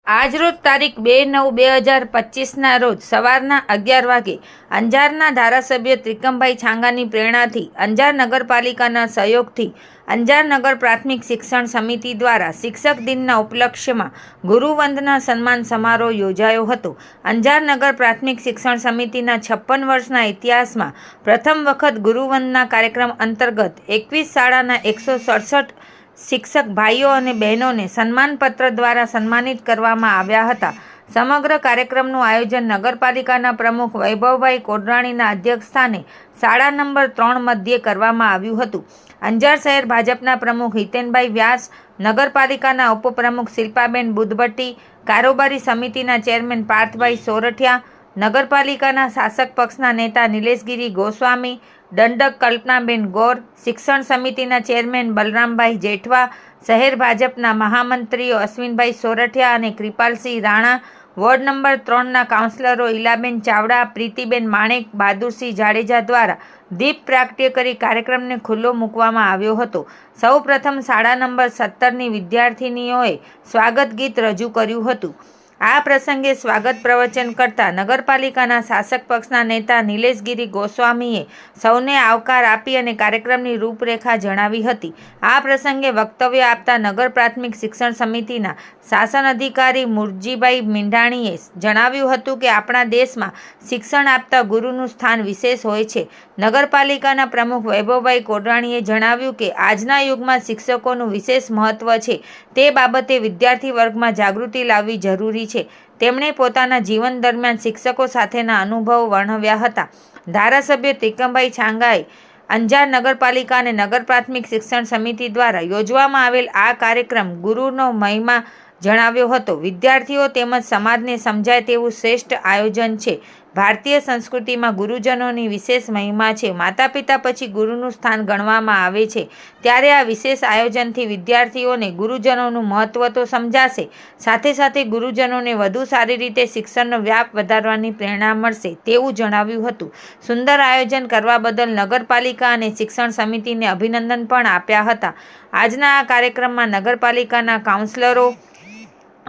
આજરોજ તારીખ 2/9/2025ના રોજ સવારના 11 વાગે અંજારના ધારાસભ્ય ત્રિકમભાઈ છાંગાની પ્રેરણાથી અંજાર નગરપાલિકાના સહયોગથી અંજાર નગર પ્રાથમિક શિક્ષણ સમિતિ દ્વારા શિક્ષક દિનના ઉપલક્ષ્યમાં ગુરુવંદના સન્માન સમારોહ યોજાયો હતો. અંજાર નગર પ્રાથમિક શિક્ષણ સમિતિના 56 વર્ષના ઇતિહાસમાં પ્રથમ વખત ગુરુવંદના કાર્યક્રમ અંતર્ગત 21 શાળાના 167 શિક્ષક ભાઈઓ અને બહેનોને સન્માનપત્ર દ્વારા સન્માનિત કરવામાં આવ્યા હતા. સમગ્ર કાર્યક્રમનું આયોજન નગરપાલિકાના પ્રમુખ વૈભવભાઈ કોડરાણીના અધ્યક્ષસ્થાને શાળા નંબર 3 મધ્યે કરવામાં આવ્યું હતું. અંજાર શહેર ભાજપના પ્રમુખ હિતેનભાઈ વ્યાસ, નગરપાલિકાના ઉપપ્રમુખ શિલ્પાબેન બુદ્ધભટ્ટી, કારોબારી સમિતિના ચેરમેન પાર્થભાઈ સોરઠિયા, નગરપાલિકાના શાસક પક્ષના નેતા નિલેશગીરી ગોસ્વામી, દંડક કલ્પનાબેન ગોર, શિક્ષણ સમિતિના ચેરમેન બલરામભાઈ જેઠવા, શહેર ભાજપના મહામંત્રીઓ અશ્વિનભાઈ સોરઠિયા અને કૃપાલસિંહ રાણા, વોર્ડ નંબર 3ના કાઉન્સિલરો ઈલાબેન ચાવડા, પ્રીતિબેન માણેક, બહાદુરસિંહ જાડેજા દ્વારા દીપ પ્રાગટ્ય કરી કાર્યક્રમને ખુલ્લો મૂકવામાં આવ્યો હતો. સૌ પ્રથમ શાળા નંબર 17ની વિદ્યાર્થિનીઓએ સ્વાગત ગીત રજૂ કર્યું હતું. આ પ્રસંગે સ્વાગત પ્રવચન કરતા નગરપાલિકાના શાસક પક્ષના નેતા નિલેશગીરી ગોસ્વામીએ સૌને આવકાર આપી અને કાર્યક્રમની રૂપરેખા જણાવી હતી. આ પ્રસંગે વક્તવ્ય આપતા નગર પ્રાથમિક શિક્ષણ સમિતિના શાસન અધિકારી મુરજીભાઈ મીંઢાણીએ જણાવ્યું હતું કે આપણા દેશમાં શિક્ષણ આપતા ગુરુનું સ્થાન વિશેષ હોય છે. નગરપાલિકાના પ્રમુખ વૈભવભાઈ કોડરાણીએ જણાવ્યું કે આજના યુગમાં શિક્ષકોનું વિશેષ મહત્વ છે. તે બાબતે વિદ્યાર્થી વર્ગમાં જાગૃતિ લાવવી જરૂરી છે. તેમણે પોતાના જીવન દરમિયાન શિક્ષકો સાથેના અનુભવો વર્ણવ્યા હતા. ધારાસભ્ય ત્રિકમભાઈ છાંગાએ અંજાર નગરપાલિકા અને નગર પ્રાથમિક શિક્ષણ સમિતિ દ્વારા યોજવામાં આવેલ આ કાર્યક્રમ ગુરુનો મહિમા જણાવ્યો હતો. વિદ્યાર્થીઓ તેમજ સમાજને સમજાય તેવું શ્રેષ્ઠ આયોજન છે. ભારતીય સંસ્કૃતિમાં ગુરુજનોની વિશેષ મહિમા છે. માતા પિતા પછી ગુરુનું સ્થાન ગણવામાં આવે છે. ત્યારે આ વિશેષ આયોજનથી વિદ્યાર્થીઓને ગુરુજનોનું મહત્વ તો સમજાશે, સાથે સાથે ગુરુજનોને વધુ સારી રીતે શિક્ષણનો વ્યાપ વધારવાની પ્રેરણા મળશે તેવું જણાવ્યું હતું. સુંદર આયોજન કરવા બદલ નગરપાલિકા અને શિક્ષણ સમિતિને અભિનંદન પણ આપ્યા હતા. આજના આ કાર્યક્રમમાં નગરપાલિકાના કાઉન્સિલરો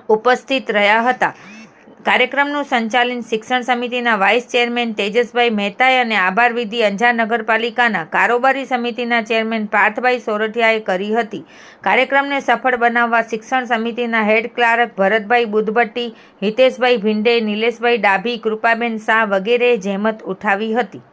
ઉપસ્થિત રહ્યા હતા. કાર્યક્રમનું સંચાલન શિક્ષણ સમિતિના વાઇસ ચેરમેન તેજસભાઈ મહેતાએ અને આભાર વિધિ અંજાર નગરપાલિકાના કારોબારી સમિતિના ચેરમેન પાર્થભાઈ સોરઠિયાએ કરી હતી. કાર્યક્રમને સફળ બનાવવા શિક્ષણ સમિતિના હેડ ક્લાર્ક ભરતભાઈ બુદ્ધભટ્ટી, હિતેશભાઈ ભીંડે, નિલેશભાઈ ડાભી, કૃપાબેન શાહ વગેરેએ જહેમત ઉઠાવી હતી.